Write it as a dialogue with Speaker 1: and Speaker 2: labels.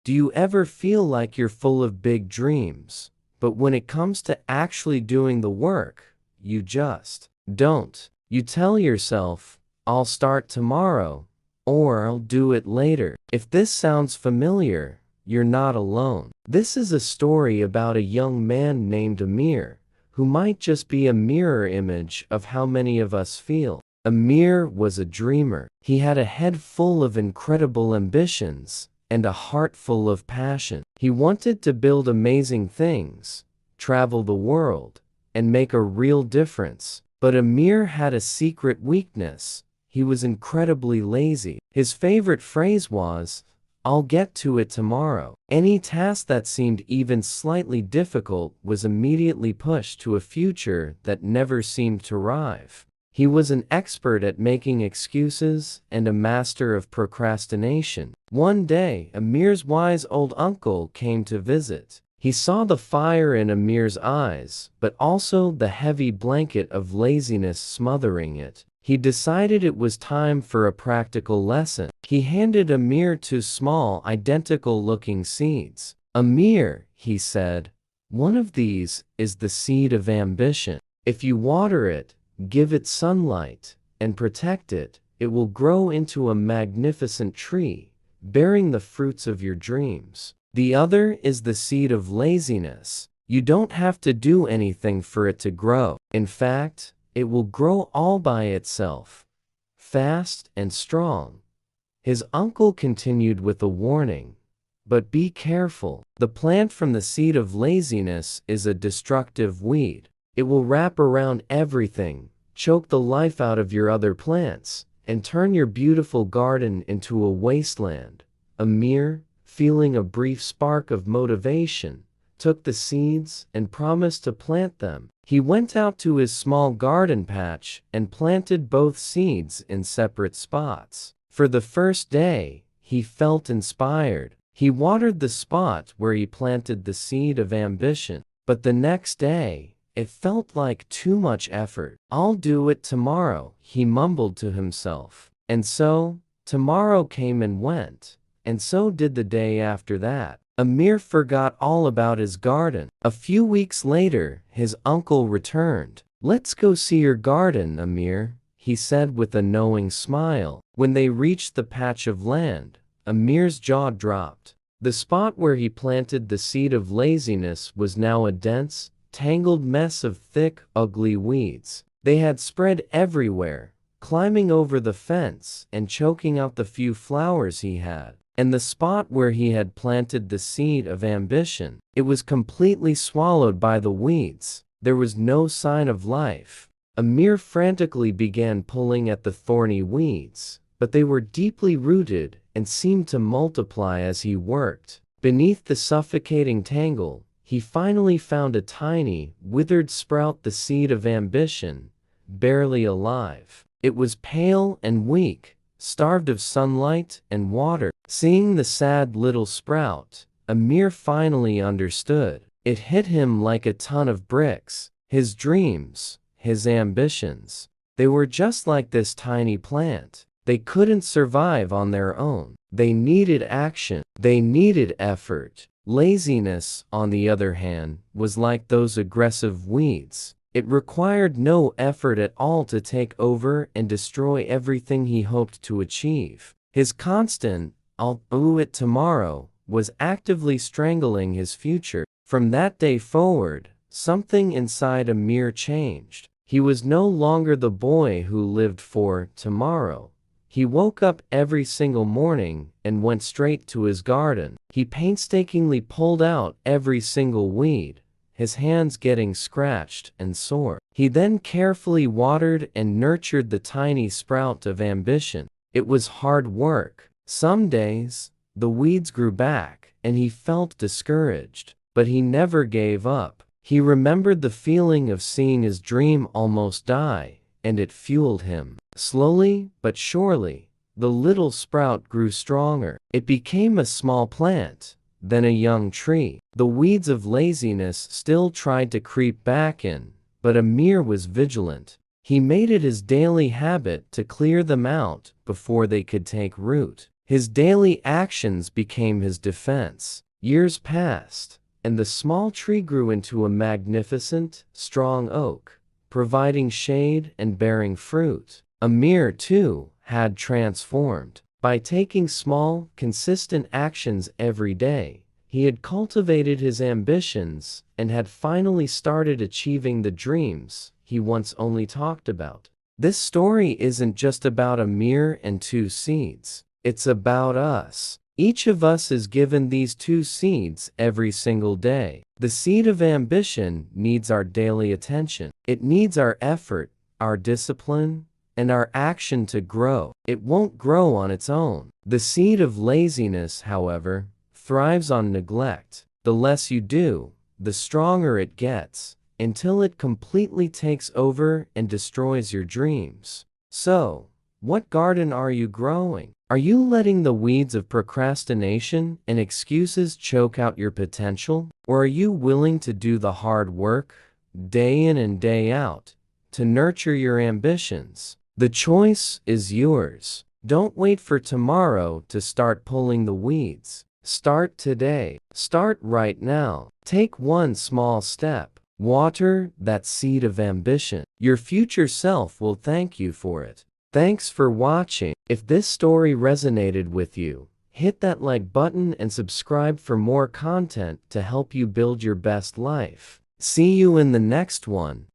Speaker 1: Do you ever feel like you're full of big dreams, but when it comes to actually doing the work, you just don't? You tell yourself, I'll start tomorrow, or I'll do it later. If this sounds familiar, you're not alone. This is a story about a young man named Amir, who might just be a mirror image of how many of us feel. Amir was a dreamer. He had a head full of incredible ambitions and a heart full of passion. He wanted to build amazing things, travel the world, and make a real difference. But Amir had a secret weakness. He was incredibly lazy. His favorite phrase was, I'll get to it tomorrow. Any task that seemed even slightly difficult was immediately pushed to a future that never seemed to arrive. He was an expert at making excuses and a master of procrastination. One day, Amir's wise old uncle came to visit. He saw the fire in Amir's eyes, but also the heavy blanket of laziness smothering it. He decided it was time for a practical lesson. He handed Amir two small, identical-looking seeds. Amir, he said, one of these is the seed of ambition. If you water it, give it sunlight, and protect it, it will grow into a magnificent tree, bearing the fruits of your dreams. The other is the seed of laziness. You don't have to do anything for it to grow. In fact, it will grow all by itself, fast and strong. His uncle continued with a warning, but be careful. The plant from the seed of laziness is a destructive weed. It will wrap around everything, choke the life out of your other plants, and turn your beautiful garden into a wasteland. Amir, feeling a brief spark of motivation, took the seeds and promised to plant them. He went out to his small garden patch and planted both seeds in separate spots. For the first day, he felt inspired. He watered the spot where he planted the seed of ambition. But the next day, it felt like too much effort. I'll do it tomorrow, he mumbled to himself. And so, tomorrow came and went, and so did the day after that. Amir forgot all about his garden. A few weeks later, his uncle returned. Let's go see your garden, Amir, he said with a knowing smile. When they reached the patch of land, Amir's jaw dropped. The spot where he planted the seed of laziness was now a dense, tangled mess of thick, ugly weeds. They had spread everywhere, climbing over the fence and choking out the few flowers he had. And the spot where he had planted the seed of ambition, it was completely swallowed by the weeds. There was no sign of life. Amir frantically began pulling at the thorny weeds, but they were deeply rooted and seemed to multiply as he worked. Beneath the suffocating tangle, he finally found a tiny, withered sprout, the seed of ambition, barely alive. It was pale and weak, starved of sunlight and water. Seeing the sad little sprout, Amir finally understood. It hit him like a ton of bricks. His dreams, his ambitions, they were just like this tiny plant. They couldn't survive on their own. They needed action. They needed effort. Laziness, on the other hand, was like those aggressive weeds. It required no effort at all to take over and destroy everything he hoped to achieve. His constant, I'll do it tomorrow, was actively strangling his future. From that day forward, something inside Amir changed. He was no longer the boy who lived for tomorrow. He woke up every single morning and went straight to his garden. He painstakingly pulled out every single weed, his hands getting scratched and sore. He then carefully watered and nurtured the tiny sprout of ambition. It was hard work. Some days, the weeds grew back, and he felt discouraged. But he never gave up. He remembered the feeling of seeing his dream almost die, and it fueled him. Slowly but surely, the little sprout grew stronger. It became a small plant, then a young tree. The weeds of laziness still tried to creep back in, but Amir was vigilant. He made it his daily habit to clear them out before they could take root. His daily actions became his defense. Years passed, and the small tree grew into a magnificent, strong oak, providing shade and bearing fruit. Amir, too, had transformed. By taking small, consistent actions every day, he had cultivated his ambitions and had finally started achieving the dreams he once only talked about. This story isn't just about Amir and 2 seeds. It's about us. Each of us is given these 2 seeds every single day. The seed of ambition needs our daily attention. It needs our effort, our discipline, and our action to grow. It won't grow on its own. The seed of laziness, however, thrives on neglect. The less you do, the stronger it gets, until it completely takes over and destroys your dreams. So, what garden are you growing? Are you letting the weeds of procrastination and excuses choke out your potential? Or are you willing to do the hard work, day in and day out, to nurture your ambitions? The choice is yours. Don't wait for tomorrow to start pulling the weeds. Start today. Start right now. Take one small step. Water that seed of ambition. Your future self will thank you for it. Thanks for watching. If this story resonated with you, hit that like button and subscribe for more content to help you build your best life. See you in the next one.